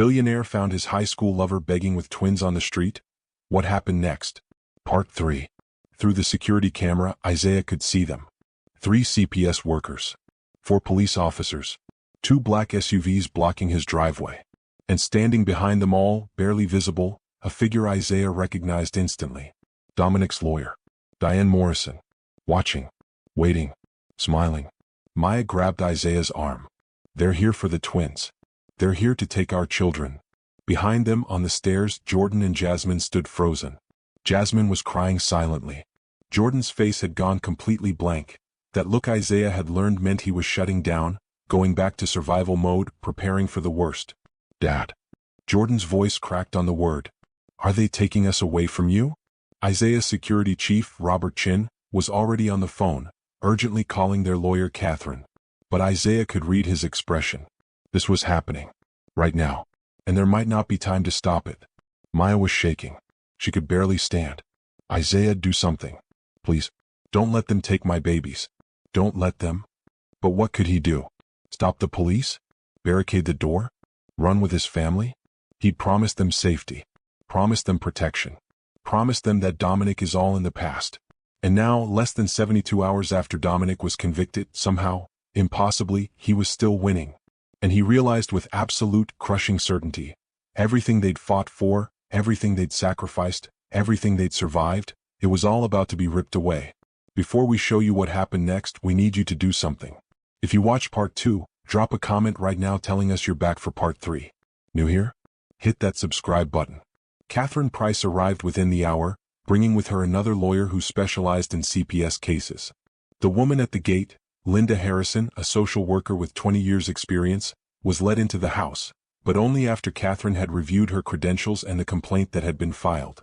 Billionaire found his high school lover begging with twins on the street. What happened next? Part 3. Through the security camera, Isaiah could see them. 3 CPS workers. 4 police officers. 2 black SUVs blocking his driveway. And standing behind them all, barely visible, a figure Isaiah recognized instantly. Dominic's lawyer. Diane Morrison. Watching. Waiting. Smiling. Maya grabbed Isaiah's arm. They're here for the twins. They're here to take our children. Behind them, on the stairs, Jordan and Jasmine stood frozen. Jasmine was crying silently. Jordan's face had gone completely blank. That look Isaiah had learned meant he was shutting down, going back to survival mode, preparing for the worst. Dad. Jordan's voice cracked on the word. Are they taking us away from you? Isaiah's security chief, Robert Chin, was already on the phone, urgently calling their lawyer Catherine. But Isaiah could read his expression. This was happening. Right now. And there might not be time to stop it. Maya was shaking. She could barely stand. Isaiah, do something. Please. Don't let them take my babies. Don't let them. But what could he do? Stop the police? Barricade the door? Run with his family? He'd promised them safety. Promised them protection. Promised them that Dominic is all in the past. And now, less than 72 hours after Dominic was convicted, somehow, impossibly, he was still winning. And he realized with absolute, crushing certainty, everything they'd fought for, everything they'd sacrificed, everything they'd survived, it was all about to be ripped away. Before we show you what happened next, we need you to do something. If you watch part 2, drop a comment right now telling us you're back for part 3. New here? Hit that subscribe button. Catherine Price arrived within the hour, bringing with her another lawyer who specialized in CPS cases. The woman at the gate, Linda Harrison, a social worker with 20 years' experience, was led into the house, but only after Catherine had reviewed her credentials and the complaint that had been filed.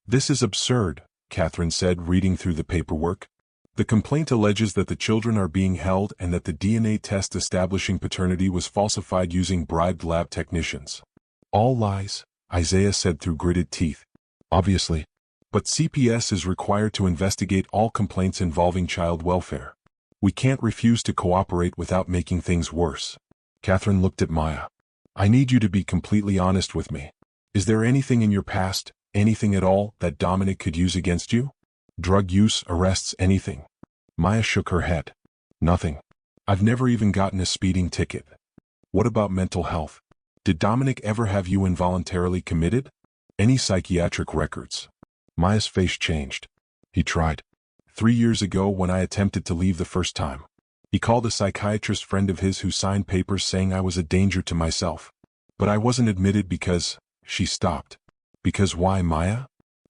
This is absurd, Catherine said, reading through the paperwork. The complaint alleges that the children are being held and that the DNA test establishing paternity was falsified using bribed lab technicians. All lies, Isaiah said through gritted teeth. Obviously. But CPS is required to investigate all complaints involving child welfare. We can't refuse to cooperate without making things worse. Catherine looked at Maya. I need you to be completely honest with me. Is there anything in your past, anything at all, that Dominic could use against you? Drug use, arrests, anything? Maya shook her head. Nothing. I've never even gotten a speeding ticket. What about mental health? Did Dominic ever have you involuntarily committed? Any psychiatric records? Maya's face changed. He tried. 3 years ago when I attempted to leave the first time. He called a psychiatrist friend of his who signed papers saying I was a danger to myself. But I wasn't admitted because... She stopped. Because why, Maya?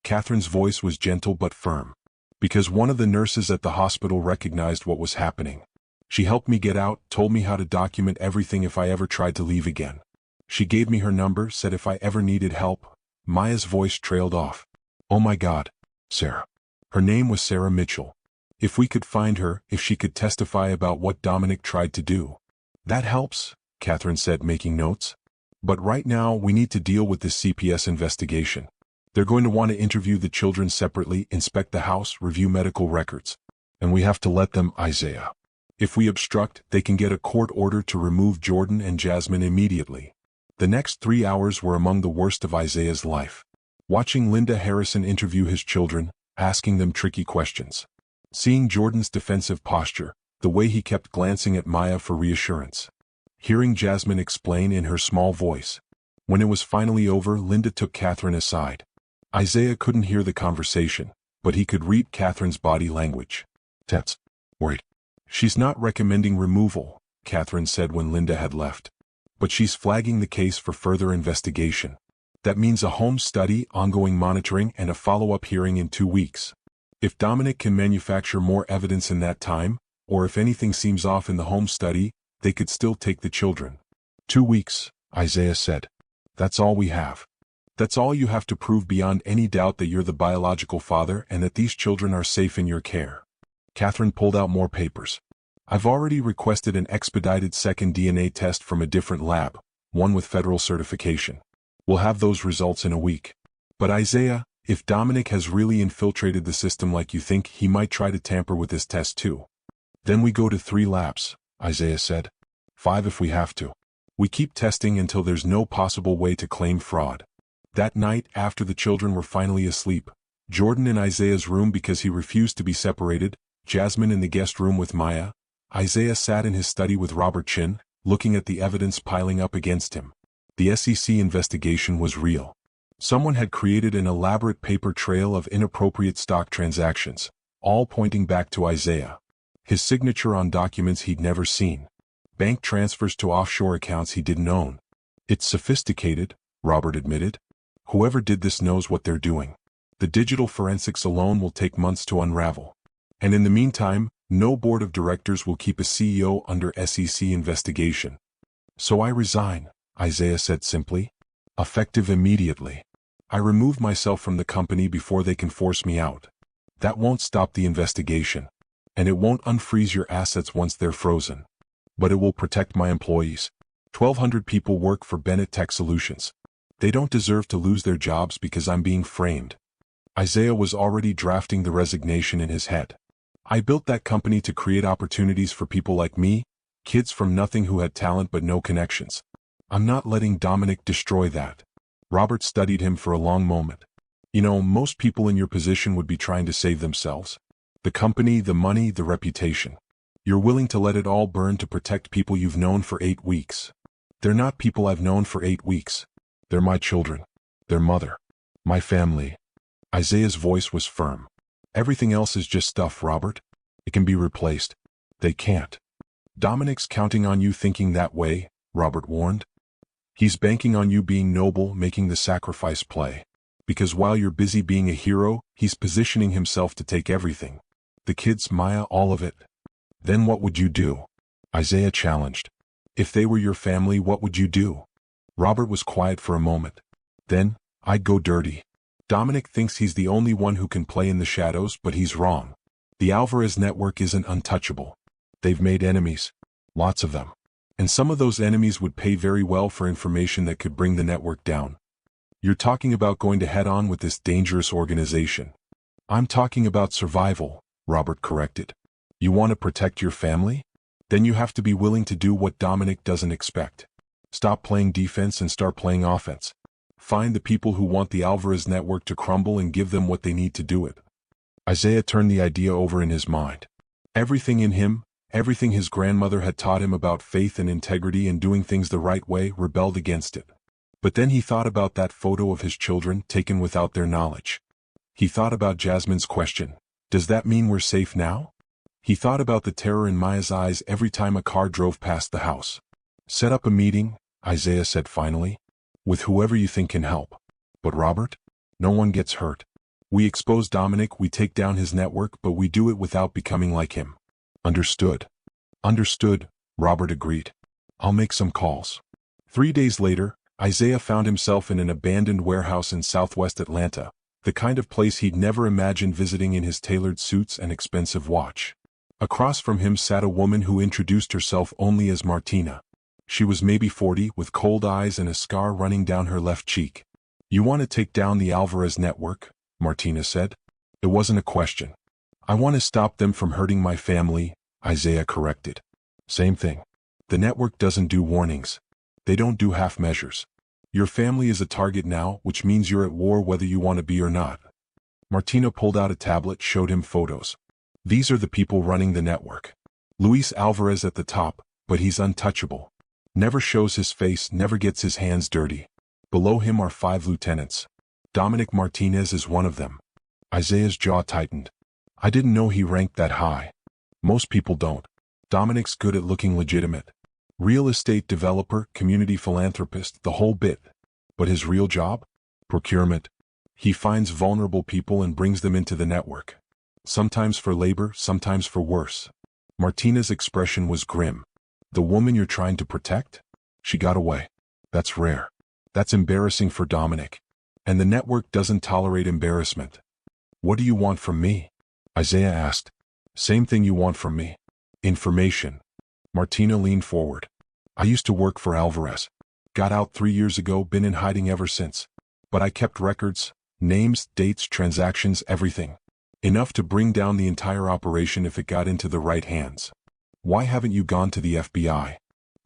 Catherine's voice was gentle but firm. Because one of the nurses at the hospital recognized what was happening. She helped me get out, told me how to document everything if I ever tried to leave again. She gave me her number, said if I ever needed help. Maya's voice trailed off. Oh my God. Sarah. Her name was Sarah Mitchell. If we could find her, if she could testify about what Dominic tried to do. That helps, Catherine said, making notes. But right now we need to deal with this CPS investigation. They're going to want to interview the children separately, inspect the house, review medical records. And we have to let them, Isaiah. If we obstruct, they can get a court order to remove Jordan and Jasmine immediately. The next 3 hours were among the worst of Isaiah's life. Watching Linda Harrison interview his children, asking them tricky questions. Seeing Jordan's defensive posture, the way he kept glancing at Maya for reassurance. Hearing Jasmine explain in her small voice. When it was finally over, Linda took Catherine aside. Isaiah couldn't hear the conversation, but he could read Catherine's body language. That's worried. She's not recommending removal, Catherine said when Linda had left. But she's flagging the case for further investigation. That means a home study, ongoing monitoring, and a follow-up hearing in 2 weeks. If Dominic can manufacture more evidence in that time, or if anything seems off in the home study, they could still take the children. 2 weeks, Isaiah said. That's all we have. That's all you have to prove beyond any doubt that you're the biological father and that these children are safe in your care. Catherine pulled out more papers. I've already requested an expedited second DNA test from a different lab, one with federal certification. We'll have those results in a week. But Isaiah, if Dominic has really infiltrated the system like you think, he might try to tamper with this test too. Then we go to 3 labs, Isaiah said. 5 if we have to. We keep testing until there's no possible way to claim fraud. That night, after the children were finally asleep, Jordan in Isaiah's room because he refused to be separated, Jasmine in the guest room with Maya, Isaiah sat in his study with Robert Chin, looking at the evidence piling up against him. The SEC investigation was real. Someone had created an elaborate paper trail of inappropriate stock transactions, all pointing back to Isaiah. His signature on documents he'd never seen. Bank transfers to offshore accounts he didn't own. It's sophisticated, Robert admitted. Whoever did this knows what they're doing. The digital forensics alone will take months to unravel. And in the meantime, no board of directors will keep a CEO under SEC investigation. So I resign, Isaiah said simply. Effective immediately. I remove myself from the company before they can force me out. That won't stop the investigation. And it won't unfreeze your assets once they're frozen. But it will protect my employees. 1,200 people work for Bennett Tech Solutions. They don't deserve to lose their jobs because I'm being framed. Isaiah was already drafting the resignation in his head. I built that company to create opportunities for people like me, kids from nothing who had talent but no connections. I'm not letting Dominic destroy that. Robert studied him for a long moment. You know, most people in your position would be trying to save themselves. The company, the money, the reputation. You're willing to let it all burn to protect people you've known for 8 weeks. They're not people I've known for 8 weeks. They're my children. Their mother. My family. Isaiah's voice was firm. Everything else is just stuff, Robert. It can be replaced. They can't. Dominic's counting on you thinking that way, Robert warned. He's banking on you being noble, making the sacrifice play. Because while you're busy being a hero, he's positioning himself to take everything. The kids, Maya, all of it. Then what would you do? Isaiah challenged. If they were your family, what would you do? Robert was quiet for a moment. Then, I'd go dirty. Dominic thinks he's the only one who can play in the shadows, but he's wrong. The Alvarez Network isn't untouchable. They've made enemies. Lots of them. And some of those enemies would pay very well for information that could bring the network down. You're talking about going to head-on with this dangerous organization. I'm talking about survival, Robert corrected. You want to protect your family? Then you have to be willing to do what Dominic doesn't expect. Stop playing defense and start playing offense. Find the people who want the Alvarez Network to crumble and give them what they need to do it. Isaiah turned the idea over in his mind. Everything in him, everything his grandmother had taught him about faith and integrity and doing things the right way, rebelled against it. But then he thought about that photo of his children taken without their knowledge. He thought about Jasmine's question, does that mean we're safe now? He thought about the terror in Maya's eyes every time a car drove past the house. Set up a meeting, Isaiah said finally, with whoever you think can help. But Robert? No one gets hurt. We expose Dominic, we take down his network, but we do it without becoming like him. Understood. Understood, Robert agreed. I'll make some calls. 3 days later, Isaiah found himself in an abandoned warehouse in southwest Atlanta, the kind of place he'd never imagined visiting in his tailored suits and expensive watch. Across from him sat a woman who introduced herself only as Martina. She was maybe 40, with cold eyes and a scar running down her left cheek. You want to take down the Alvarez Network? Martina said. It wasn't a question. I want to stop them from hurting my family, Isaiah corrected. Same thing. The network doesn't do warnings. They don't do half measures. Your family is a target now, which means you're at war whether you want to be or not. Martina pulled out a tablet, showed him photos. These are the people running the network. Luis Alvarez at the top, but he's untouchable. Never shows his face, never gets his hands dirty. Below him are 5 lieutenants. Dominic Martinez is one of them. Isaiah's jaw tightened. I didn't know he ranked that high. Most people don't. Dominic's good at looking legitimate. Real estate developer, community philanthropist, the whole bit. But his real job? Procurement. He finds vulnerable people and brings them into the network. Sometimes for labor, sometimes for worse. Martina's expression was grim. The woman you're trying to protect? She got away. That's rare. That's embarrassing for Dominic. And the network doesn't tolerate embarrassment. What do you want from me? Isaiah asked. Same thing you want from me. Information. Martina leaned forward. I used to work for Alvarez. Got out 3 years ago, been in hiding ever since. But I kept records, names, dates, transactions, everything. Enough to bring down the entire operation if it got into the right hands. Why haven't you gone to the FBI?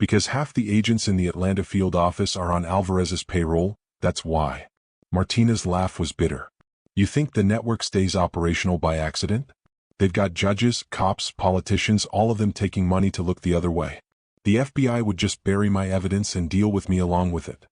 Because half the agents in the Atlanta field office are on Alvarez's payroll, that's why. Martina's laugh was bitter. You think the network stays operational by accident? They've got judges, cops, politicians, all of them taking money to look the other way. The FBI would just bury my evidence and deal with me along with it.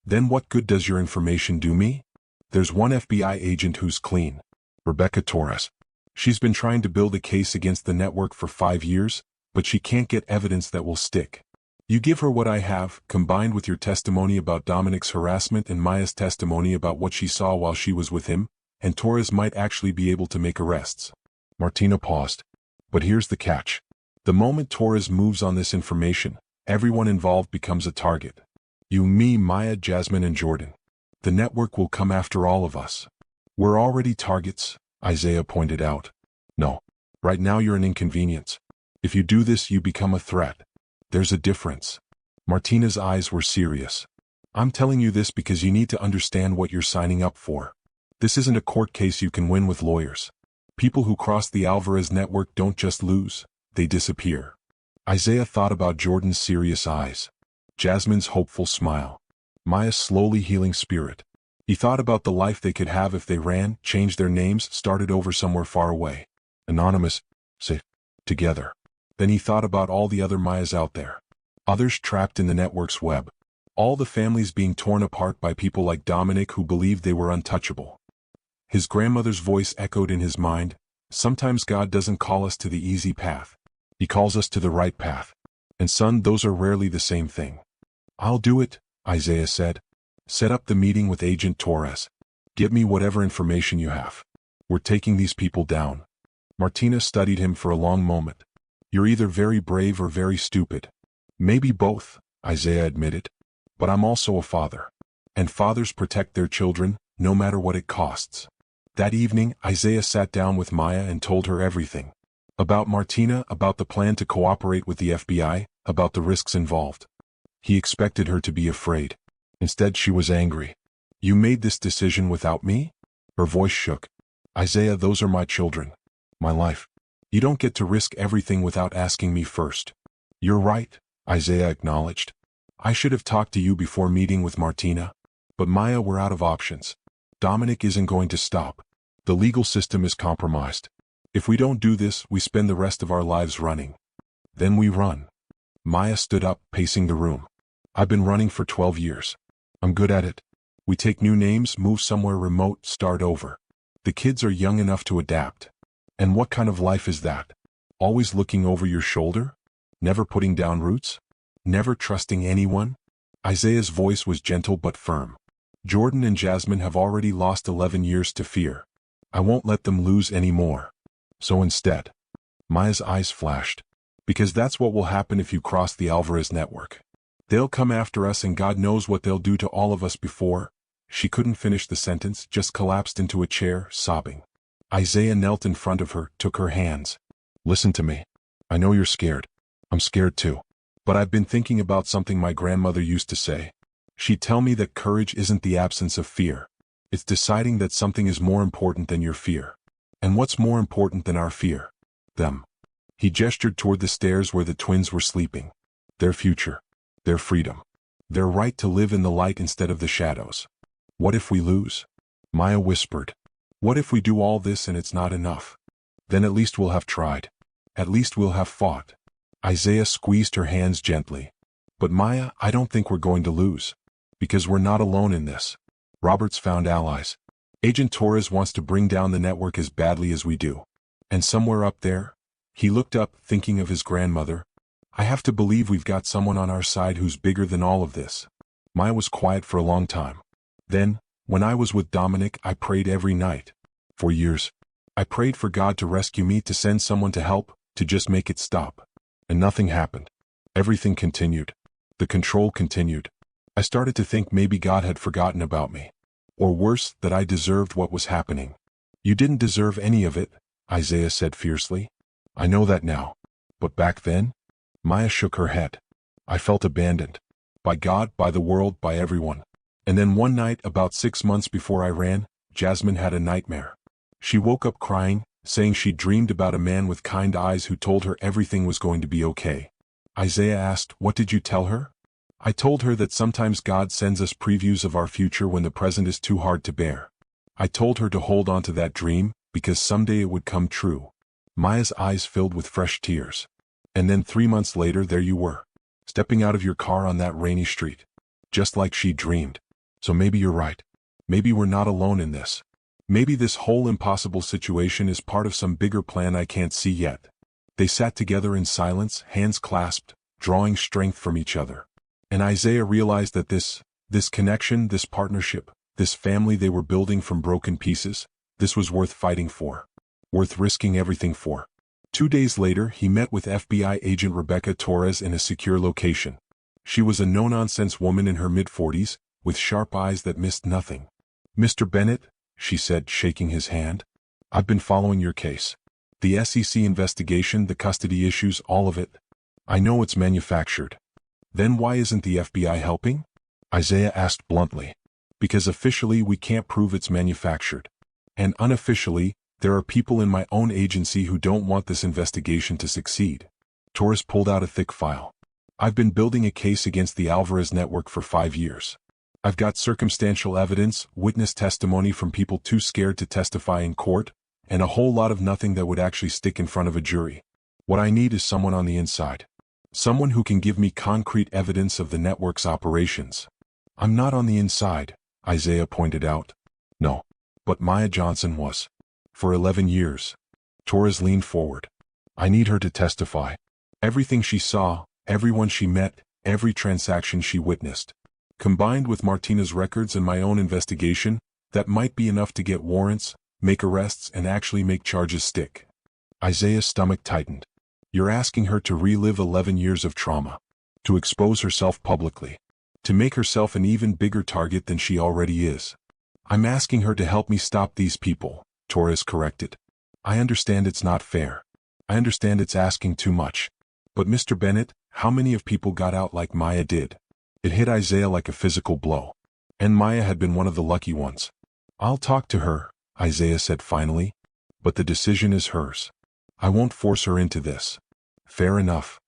Then what good does your information do me? There's one FBI agent who's clean. Rebecca Torres. She's been trying to build a case against the network for 5 years, but she can't get evidence that will stick. You give her what I have, combined with your testimony about Dominic's harassment and Maya's testimony about what she saw while she was with him, and Torres might actually be able to make arrests. Martina paused. But here's the catch. The moment Torres moves on this information, everyone involved becomes a target. You, me, Maya, Jasmine, and Jordan. The network will come after all of us. We're already targets, Isaiah pointed out. No. Right now you're an inconvenience. If you do this, you become a threat. There's a difference. Martina's eyes were serious. I'm telling you this because you need to understand what you're signing up for. This isn't a court case you can win with lawyers. People who cross the Alvarez network don't just lose, they disappear. Isaiah thought about Jordan's serious eyes, Jasmine's hopeful smile, Maya's slowly healing spirit. He thought about the life they could have if they ran, changed their names, started over somewhere far away. Anonymous, safe, together. Then he thought about all the other Mayas out there. Others trapped in the network's web. All the families being torn apart by people like Dominic who believed they were untouchable. His grandmother's voice echoed in his mind. Sometimes God doesn't call us to the easy path. He calls us to the right path. And son, those are rarely the same thing. I'll do it, Isaiah said. Set up the meeting with Agent Torres. Give me whatever information you have. We're taking these people down. Martina studied him for a long moment. You're either very brave or very stupid. Maybe both, Isaiah admitted. But I'm also a father. And fathers protect their children, no matter what it costs. That evening, Isaiah sat down with Maya and told her everything. About Martina, about the plan to cooperate with the FBI, about the risks involved. He expected her to be afraid. Instead, she was angry. You made this decision without me? Her voice shook. Isaiah, those are my children. My life. You don't get to risk everything without asking me first. You're right, Isaiah acknowledged. I should have talked to you before meeting with Martina. But Maya, we're out of options. Dominic isn't going to stop. The legal system is compromised. If we don't do this, we spend the rest of our lives running. Then we run. Maya stood up, pacing the room. I've been running for 12 years. I'm good at it. We take new names, move somewhere remote, start over. The kids are young enough to adapt. And what kind of life is that? Always looking over your shoulder? Never putting down roots? Never trusting anyone? Isaiah's voice was gentle but firm. Jordan and Jasmine have already lost 11 years to fear. I won't let them lose any more. So instead, Maya's eyes flashed. Because that's what will happen if you cross the Alvarez network. They'll come after us and God knows what they'll do to all of us before. She couldn't finish the sentence, just collapsed into a chair, sobbing. Isaiah knelt in front of her, took her hands. Listen to me. I know you're scared. I'm scared too. But I've been thinking about something my grandmother used to say. She'd tell me that courage isn't the absence of fear. It's deciding that something is more important than your fear. And what's more important than our fear? Them. He gestured toward the stairs where the twins were sleeping. Their future. Their freedom. Their right to live in the light instead of the shadows. What if we lose? Maya whispered. What if we do all this and it's not enough? Then at least we'll have tried. At least we'll have fought. Isaiah squeezed her hands gently. But Maya, I don't think we're going to lose. Because we're not alone in this. Robert's found allies. Agent Torres wants to bring down the network as badly as we do. And somewhere up there, he looked up, thinking of his grandmother. I have to believe we've got someone on our side who's bigger than all of this. Maya was quiet for a long time. Then, when I was with Dominic, I prayed every night. For years. I prayed for God to rescue me, to send someone to help, to just make it stop. And nothing happened. Everything continued. The control continued. I started to think maybe God had forgotten about me. Or worse, that I deserved what was happening. You didn't deserve any of it, Isaiah said fiercely. I know that now. But back then? Maya shook her head. I felt abandoned. By God, by the world, by everyone. And then one night, about 6 months before I ran, Jasmine had a nightmare. She woke up crying, saying she dreamed about a man with kind eyes who told her everything was going to be okay. Isaiah asked. What did you tell her? I told her that sometimes God sends us previews of our future when the present is too hard to bear. I told her to hold on to that dream, because someday it would come true. Maya's eyes filled with fresh tears. And then 3 months later there you were, stepping out of your car on that rainy street. Just like she dreamed. So maybe you're right. Maybe we're not alone in this. Maybe this whole impossible situation is part of some bigger plan I can't see yet. They sat together in silence, hands clasped, drawing strength from each other. And Isaiah realized that this connection, this partnership, this family they were building from broken pieces, this was worth fighting for. Worth risking everything for. 2 days later, he met with FBI agent Rebecca Torres in a secure location. She was a no-nonsense woman in her mid-40s, with sharp eyes that missed nothing. Mr. Bennett, she said, shaking his hand, I've been following your case. The SEC investigation, the custody issues, all of it. I know it's manufactured. Then why isn't the FBI helping? Isaiah asked bluntly. Because officially we can't prove it's manufactured. And unofficially, there are people in my own agency who don't want this investigation to succeed. Torres pulled out a thick file. I've been building a case against the Alvarez Network for 5 years. I've got circumstantial evidence, witness testimony from people too scared to testify in court, and a whole lot of nothing that would actually stick in front of a jury. What I need is someone on the inside. Someone who can give me concrete evidence of the network's operations. I'm not on the inside, Isaiah pointed out. No. But Maya Johnson was. For 11 years. Torres leaned forward. I need her to testify. Everything she saw, everyone she met, every transaction she witnessed. Combined with Martina's records and my own investigation, that might be enough to get warrants, make arrests, and actually make charges stick. Isaiah's stomach tightened. You're asking her to relive 11 years of trauma. To expose herself publicly. To make herself an even bigger target than she already is. I'm asking her to help me stop these people, Torres corrected. I understand it's not fair. I understand it's asking too much. But Mr. Bennett, how many of people got out like Maya did? It hit Isaiah like a physical blow. And Maya had been one of the lucky ones. I'll talk to her, Isaiah said finally. But the decision is hers. I won't force her into this. Fair enough.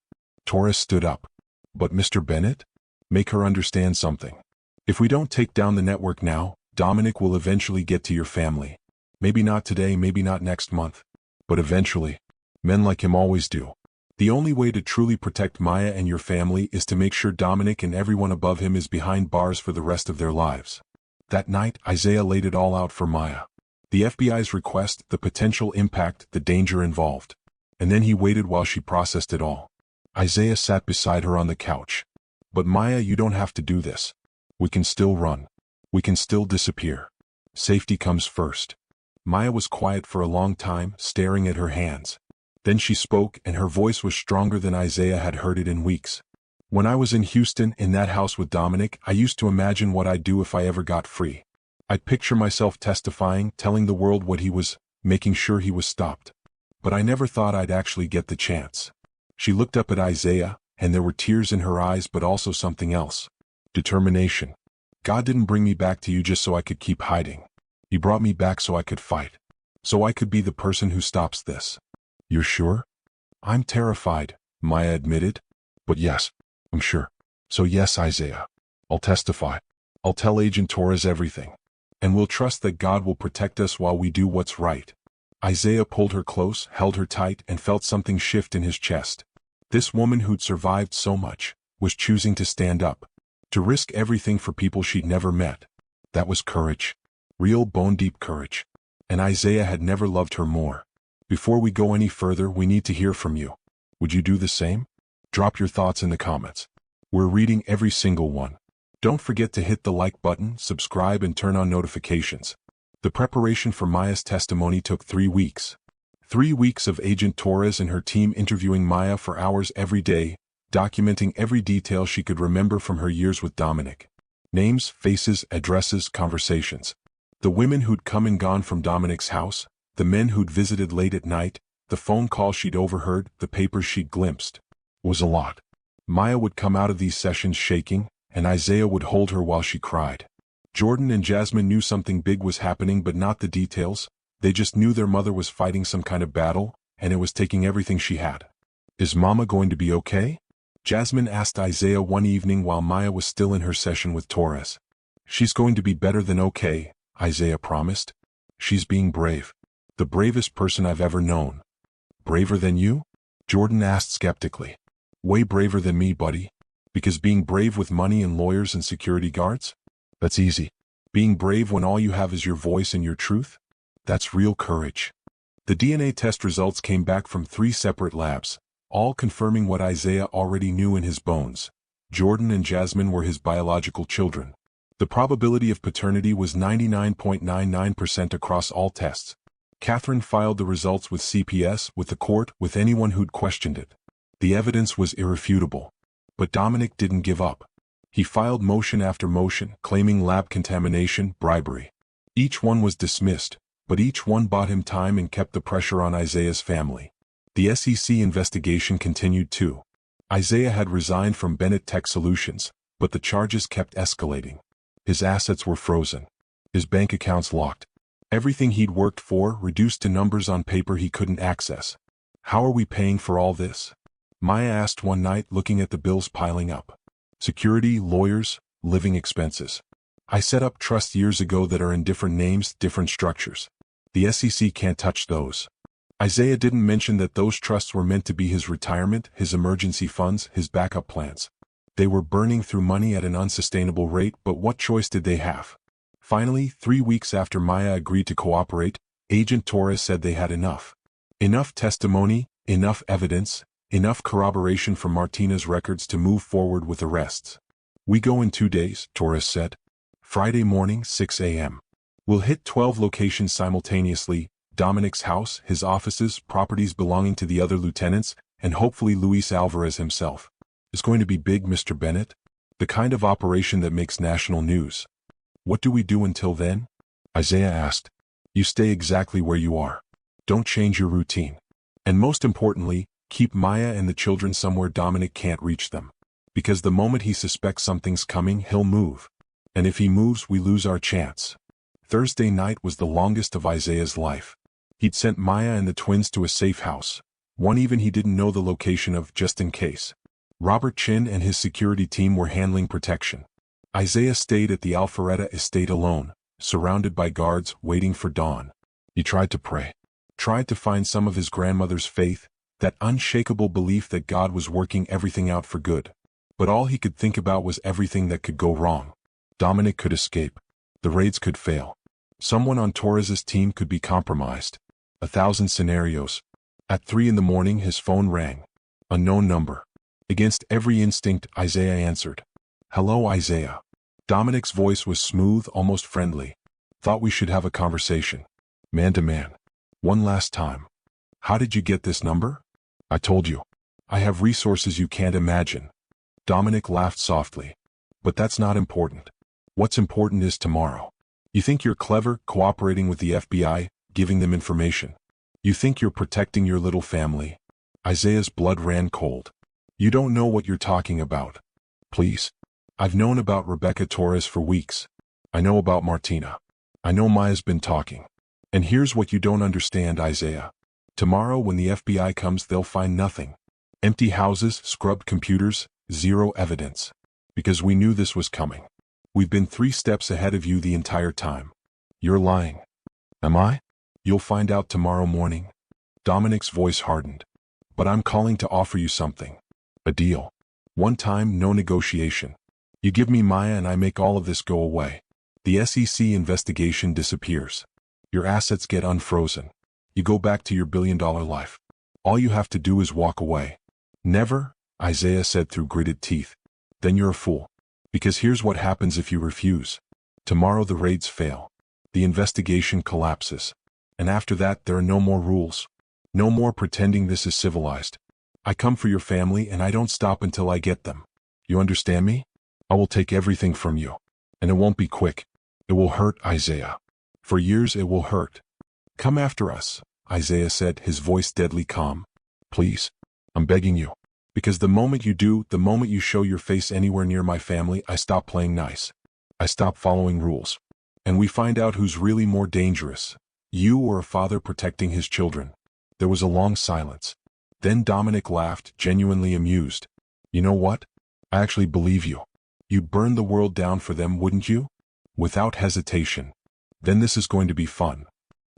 Torres stood up. But Mr. Bennett? Make her understand something. If we don't take down the network now, Dominic will eventually get to your family. Maybe not today, maybe not next month. But eventually. Men like him always do. The only way to truly protect Maya and your family is to make sure Dominic and everyone above him is behind bars for the rest of their lives. That night, Isaiah laid it all out for Maya. The FBI's request, the potential impact, the danger involved. And then he waited while she processed it all. Isaiah sat beside her on the couch. But Maya, you don't have to do this. We can still run. We can still disappear. Safety comes first. Maya was quiet for a long time, staring at her hands. Then she spoke, and her voice was stronger than Isaiah had heard it in weeks. When I was in Houston, in that house with Dominic, I used to imagine what I'd do if I ever got free. I'd picture myself testifying, telling the world what he was, making sure he was stopped. But I never thought I'd actually get the chance. She looked up at Isaiah, and there were tears in her eyes, but also something else. Determination. God didn't bring me back to you just so I could keep hiding. He brought me back so I could fight. So I could be the person who stops this. You're sure? I'm terrified, Maya admitted. But yes, I'm sure. So yes, Isaiah. I'll testify. I'll tell Agent Torres everything. And we'll trust that God will protect us while we do what's right. Isaiah pulled her close, held her tight, and felt something shift in his chest. This woman who'd survived so much, was choosing to stand up. To risk everything for people she'd never met. That was courage. Real bone-deep courage. And Isaiah had never loved her more. Before we go any further, we need to hear from you. Would you do the same? Drop your thoughts in the comments. We're reading every single one. Don't forget to hit the like button, subscribe, and turn on notifications. The preparation for Maya's testimony took 3 weeks. 3 weeks of Agent Torres and her team interviewing Maya for hours every day, documenting every detail she could remember from her years with Dominic. Names, faces, addresses, conversations. The women who'd come and gone from Dominic's house, the men who'd visited late at night, the phone calls she'd overheard, the papers she'd glimpsed. It was a lot. Maya would come out of these sessions shaking, and Isaiah would hold her while she cried. Jordan and Jasmine knew something big was happening, but not the details. They just knew their mother was fighting some kind of battle, and it was taking everything she had. Is Mama going to be okay? Jasmine asked Isaiah one evening while Maya was still in her session with Torres. She's going to be better than okay, Isaiah promised. She's being brave. The bravest person I've ever known. Braver than you? Jordan asked skeptically. Way braver than me, buddy. Because being brave with money and lawyers and security guards? That's easy. Being brave when all you have is your voice and your truth? That's real courage. The DNA test results came back from 3 separate labs, all confirming what Isaiah already knew in his bones. Jordan and Jasmine were his biological children. The probability of paternity was 99.99% across all tests. Catherine filed the results with CPS, with the court, with anyone who'd questioned it. The evidence was irrefutable. But Dominic didn't give up. He filed motion after motion, claiming lab contamination, bribery. Each one was dismissed, but each one bought him time and kept the pressure on Isaiah's family. The SEC investigation continued too. Isaiah had resigned from Bennett Tech Solutions, but the charges kept escalating. His assets were frozen. His bank accounts locked. Everything he'd worked for reduced to numbers on paper he couldn't access. How are we paying for all this? Maya asked one night, looking at the bills piling up. Security, lawyers, living expenses. I set up trusts years ago that are in different names, different structures. The SEC can't touch those. Isaiah didn't mention that those trusts were meant to be his retirement, his emergency funds, his backup plans. They were burning through money at an unsustainable rate, but what choice did they have? Finally, 3 weeks after Maya agreed to cooperate, Agent Torres said they had enough. Enough testimony, enough evidence, enough corroboration from Martina's records to move forward with arrests. We go in 2 days, Torres said. Friday morning, 6 a.m. We'll hit 12 locations simultaneously, Dominic's house, his offices, properties belonging to the other lieutenants, and hopefully Luis Alvarez himself. It's going to be big, Mr. Bennett. The kind of operation that makes national news. What do we do until then? Isaiah asked. You stay exactly where you are. Don't change your routine. And most importantly, keep Maya and the children somewhere Dominic can't reach them. Because the moment he suspects something's coming, he'll move. And if he moves, we lose our chance. Thursday night was the longest of Isaiah's life. He'd sent Maya and the twins to a safe house. One even he didn't know the location of, just in case. Robert Chin and his security team were handling protection. Isaiah stayed at the Alpharetta estate alone, surrounded by guards, waiting for dawn. He tried to pray. Tried to find some of his grandmother's faith, that unshakable belief that God was working everything out for good. But all he could think about was everything that could go wrong. Dominic could escape. The raids could fail. Someone on Torres's team could be compromised. 1,000 scenarios. At 3 in the morning his phone rang. Unknown number. Against every instinct, Isaiah answered. Hello, Isaiah. Dominic's voice was smooth, almost friendly. Thought we should have a conversation. Man to man. One last time. How did you get this number? I told you. I have resources you can't imagine. Dominic laughed softly. But that's not important. What's important is tomorrow. You think you're clever, cooperating with the FBI, giving them information. You think you're protecting your little family. Isaiah's blood ran cold. You don't know what you're talking about. Please. I've known about Rebecca Torres for weeks. I know about Martina. I know Maya's been talking. And here's what you don't understand, Isaiah. Tomorrow when the FBI comes, they'll find nothing. Empty houses, scrubbed computers, zero evidence. Because we knew this was coming. We've been 3 steps ahead of you the entire time. You're lying. Am I? You'll find out tomorrow morning. Dominic's voice hardened. But I'm calling to offer you something. A deal. One time, no negotiation. You give me Maya and I make all of this go away. The SEC investigation disappears. Your assets get unfrozen. You go back to your billion-dollar life. All you have to do is walk away. Never, Isaiah said through gritted teeth. Then you're a fool. Because here's what happens if you refuse. Tomorrow the raids fail. The investigation collapses. And after that there are no more rules. No more pretending this is civilized. I come for your family and I don't stop until I get them. You understand me? I will take everything from you. And it won't be quick. It will hurt, Isaiah. For years it will hurt. Come after us, Isaiah said, his voice deadly calm. Please. I'm begging you. Because the moment you do, the moment you show your face anywhere near my family, I stop playing nice. I stop following rules. And we find out who's really more dangerous. You or a father protecting his children. There was a long silence. Then Dominic laughed, genuinely amused. You know what? I actually believe you. You'd burn the world down for them, wouldn't you? Without hesitation. Then this is going to be fun.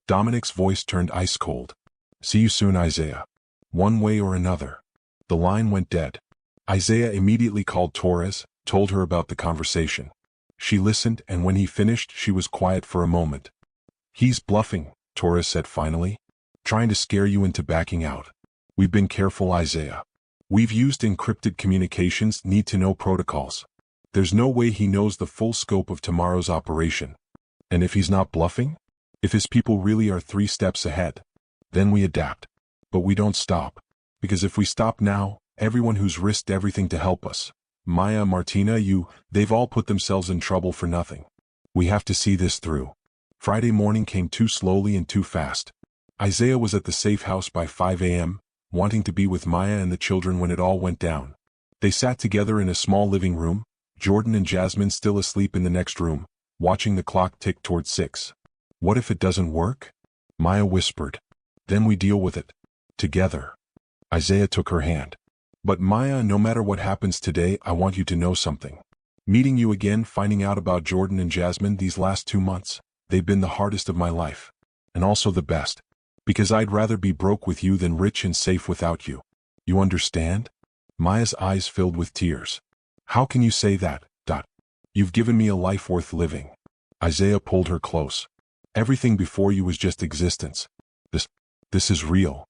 Dominic's voice turned ice cold. See you soon, Isaiah. One way or another. The line went dead. Isaiah immediately called Torres, told her about the conversation. She listened, and when he finished, she was quiet for a moment. He's bluffing, Torres said finally. Trying to scare you into backing out. We've been careful, Isaiah. We've used encrypted communications, need-to-know protocols. There's no way he knows the full scope of tomorrow's operation. And if he's not bluffing? If his people really are 3 steps ahead? Then we adapt. But we don't stop. Because if we stop now, everyone who's risked everything to help us, Maya, Martina, they've all put themselves in trouble for nothing. We have to see this through. Friday morning came too slowly and too fast. Isaiah was at the safe house by 5 a.m., wanting to be with Maya and the children when it all went down. They sat together in a small living room, Jordan and Jasmine still asleep in the next room, watching the clock tick toward 6. What if it doesn't work? Maya whispered. Then we deal with it. Together. Isaiah took her hand. But Maya, no matter what happens today, I want you to know something. Meeting you again, finding out about Jordan and Jasmine these last 2 months, they've been the hardest of my life. And also the best. Because I'd rather be broke with you than rich and safe without you. You understand? Maya's eyes filled with tears. How can you say that, Dot? You've given me a life worth living. Isaiah pulled her close. Everything before you was just existence. This is real.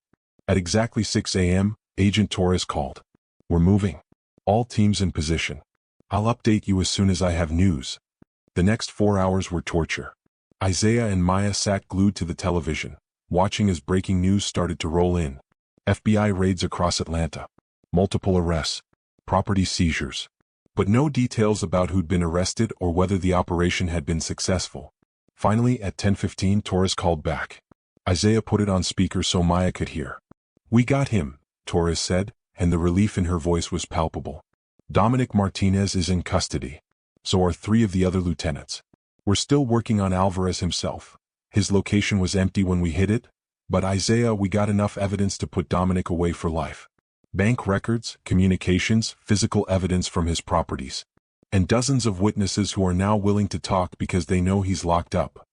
At exactly 6 a.m., Agent Torres called. We're moving. All teams in position. I'll update you as soon as I have news. The next 4 hours were torture. Isaiah and Maya sat glued to the television, watching as breaking news started to roll in. FBI raids across Atlanta. Multiple arrests. Property seizures. But no details about who'd been arrested or whether the operation had been successful. Finally, at 10:15, Torres called back. Isaiah put it on speaker so Maya could hear. We got him, Torres said, and the relief in her voice was palpable. Dominic Martinez is in custody. So are 3 of the other lieutenants. We're still working on Alvarez himself. His location was empty when we hit it, but Isaiah, we got enough evidence to put Dominic away for life. Bank records, communications, physical evidence from his properties. And dozens of witnesses who are now willing to talk because they know he's locked up.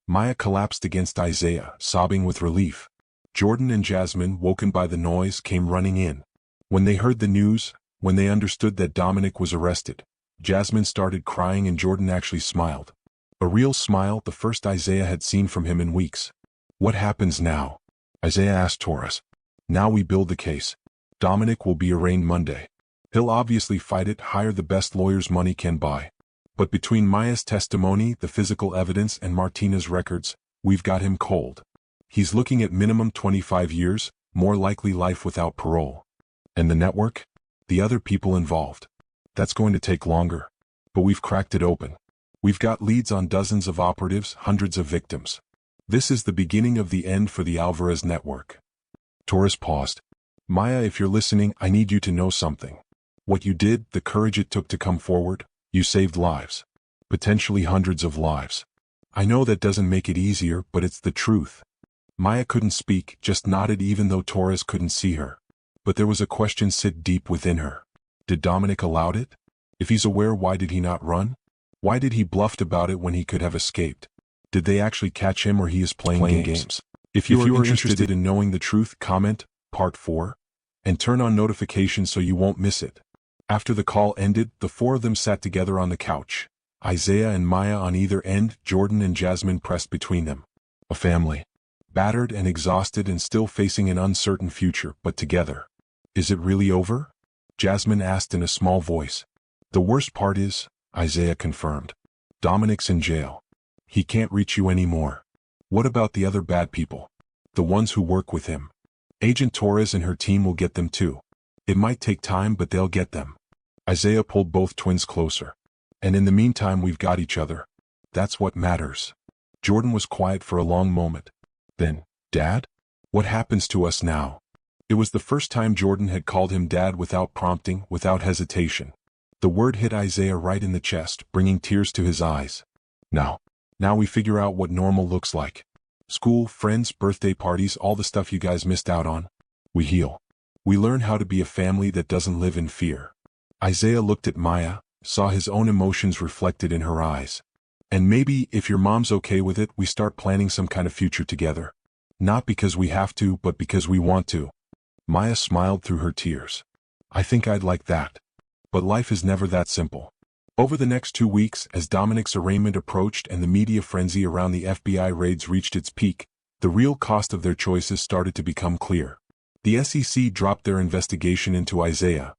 Maya collapsed against Isaiah, sobbing with relief. Jordan and Jasmine, woken by the noise, came running in. When they heard the news, when they understood that Dominic was arrested, Jasmine started crying and Jordan actually smiled. A real smile, the first Isaiah had seen from him in weeks. What happens now? Isaiah asked Torres. Now we build the case. Dominic will be arraigned Monday. He'll obviously fight it, hire the best lawyers money can buy. But between Maya's testimony, the physical evidence, and Martina's records, we've got him cold. He's looking at minimum 25 years, more likely life without parole. And the network? The other people involved. That's going to take longer. But we've cracked it open. We've got leads on dozens of operatives, hundreds of victims. This is the beginning of the end for the Alvarez Network. Torres paused. Maya, if you're listening, I need you to know something. What you did, the courage it took to come forward, you saved lives. Potentially hundreds of lives. I know that doesn't make it easier, but it's the truth. Maya couldn't speak, just nodded even though Torres couldn't see her. But there was a question sit deep within her. Did Dominic allow it? If he's aware, why did he not run? Why did he bluffed about it when he could have escaped? Did they actually catch him or he is playing games? If you are interested in knowing the truth, comment, Part 4, and turn on notifications so you won't miss it. After the call ended, the 4 of them sat together on the couch. Isaiah and Maya on either end, Jordan and Jasmine pressed between them. A family. Battered and exhausted and still facing an uncertain future, but together. Is it really over? Jasmine asked in a small voice. The worst part is, Isaiah confirmed. Dominic's in jail. He can't reach you anymore. What about the other bad people? The ones who work with him? Agent Torres and her team will get them too. It might take time, but they'll get them. Isaiah pulled both twins closer. And in the meantime, we've got each other. That's what matters. Jordan was quiet for a long moment. Then, Dad? What happens to us now? It was the first time Jordan had called him Dad without prompting, without hesitation. The word hit Isaiah right in the chest, bringing tears to his eyes. Now we figure out what normal looks like. School, friends, birthday parties, all the stuff you guys missed out on. We heal. We learn how to be a family that doesn't live in fear. Isaiah looked at Maya, saw his own emotions reflected in her eyes. And maybe, if your mom's okay with it, we start planning some kind of future together. Not because we have to, but because we want to. Maya smiled through her tears. I think I'd like that. But life is never that simple. Over the next 2 weeks, as Dominic's arraignment approached and the media frenzy around the FBI raids reached its peak, the real cost of their choices started to become clear. The SEC dropped their investigation into Isaiah.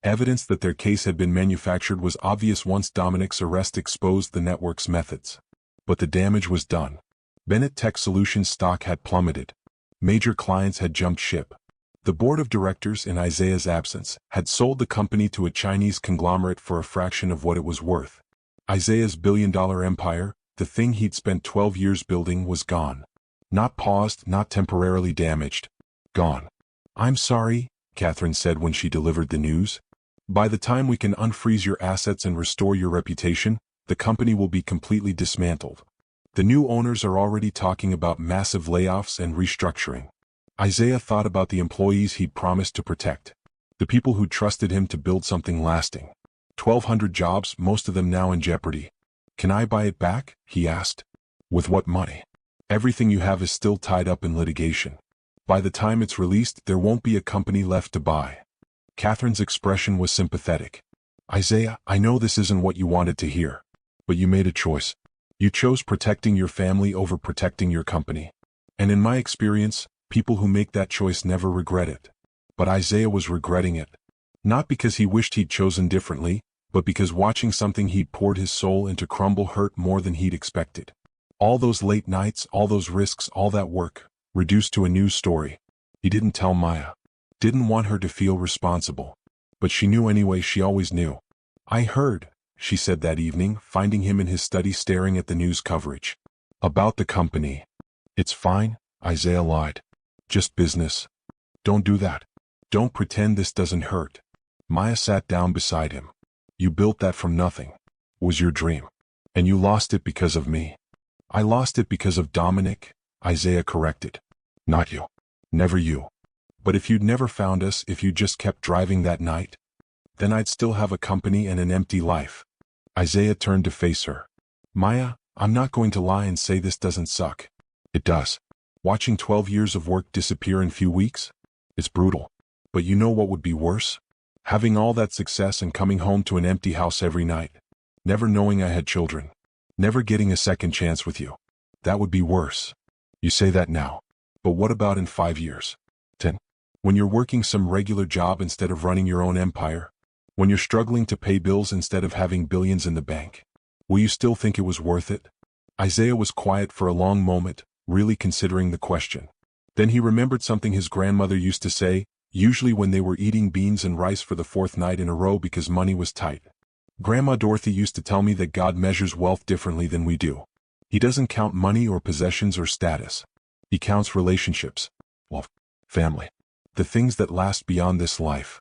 Evidence that their case had been manufactured was obvious once Dominic's arrest exposed the network's methods. But the damage was done. Bennett Tech Solutions stock had plummeted. Major clients had jumped ship. The board of directors, in Isaiah's absence, had sold the company to a Chinese conglomerate for a fraction of what it was worth. Isaiah's billion-dollar empire, the thing he'd spent 12 years building, was gone. Not paused, not temporarily damaged. Gone. I'm sorry, Catherine said when she delivered the news. By the time we can unfreeze your assets and restore your reputation, the company will be completely dismantled. The new owners are already talking about massive layoffs and restructuring. Isaiah thought about the employees he'd promised to protect. The people who trusted him to build something lasting. 1,200 jobs, most of them now in jeopardy. Can I buy it back? He asked. With what money? Everything you have is still tied up in litigation. By the time it's released, there won't be a company left to buy. Catherine's expression was sympathetic. Isaiah, I know this isn't what you wanted to hear. But you made a choice. You chose protecting your family over protecting your company. And in my experience, people who make that choice never regret it. But Isaiah was regretting it. Not because he wished he'd chosen differently, but because watching something he'd poured his soul into crumble hurt more than he'd expected. All those late nights, all those risks, all that work, reduced to a news story. He didn't tell Maya. Didn't want her to feel responsible. But she knew anyway, she always knew. I heard, she said that evening, finding him in his study staring at the news coverage. About the company. It's fine, Isaiah lied. Just business. Don't do that. Don't pretend this doesn't hurt. Maya sat down beside him. You built that from nothing. It was your dream. And you lost it because of me. I lost it because of Dominic, Isaiah corrected. Not you. Never you. But if you'd never found us, if you just kept driving that night, then I'd still have a company and an empty life. Isaiah turned to face her. Maya, I'm not going to lie and say this doesn't suck. It does. Watching 12 years of work disappear in few weeks? It's brutal. But you know what would be worse? Having all that success and coming home to an empty house every night. Never knowing I had children. Never getting a second chance with you. That would be worse. You say that now. But what about in 5 years? 10? When you're working some regular job instead of running your own empire? When you're struggling to pay bills instead of having billions in the bank? Will you still think it was worth it? Isaiah was quiet for a long moment, really considering the question. Then he remembered something his grandmother used to say, usually when they were eating beans and rice for the 4th night in a row because money was tight. Grandma Dorothy used to tell me that God measures wealth differently than we do. He doesn't count money or possessions or status. He counts relationships. Well, family. The things that last beyond this life.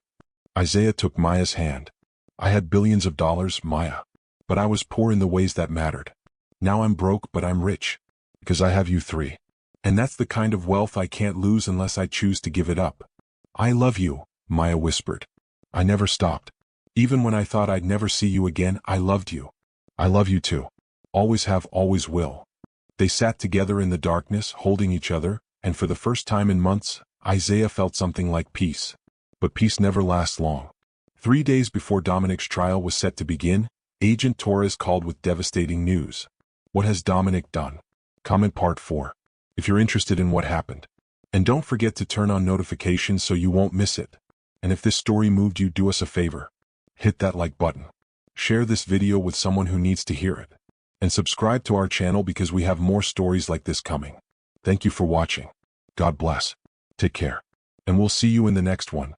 Isaiah took Maya's hand. I had billions of dollars, Maya. But I was poor in the ways that mattered. Now I'm broke, but I'm rich. Because I have you 3. And that's the kind of wealth I can't lose unless I choose to give it up. I love you, Maya whispered. I never stopped. Even when I thought I'd never see you again, I loved you. I love you too. Always have, always will. They sat together in the darkness, holding each other, and for the first time in months, Isaiah felt something like peace. But peace never lasts long. 3 days before Dominic's trial was set to begin, Agent Torres called with devastating news. What has Dominic done? Comment part 4. If you're interested in what happened. And don't forget to turn on notifications so you won't miss it. And if this story moved you, do us a favor. Hit that like button. Share this video with someone who needs to hear it. And subscribe to our channel because we have more stories like this coming. Thank you for watching. God bless. Take care. And we'll see you in the next one.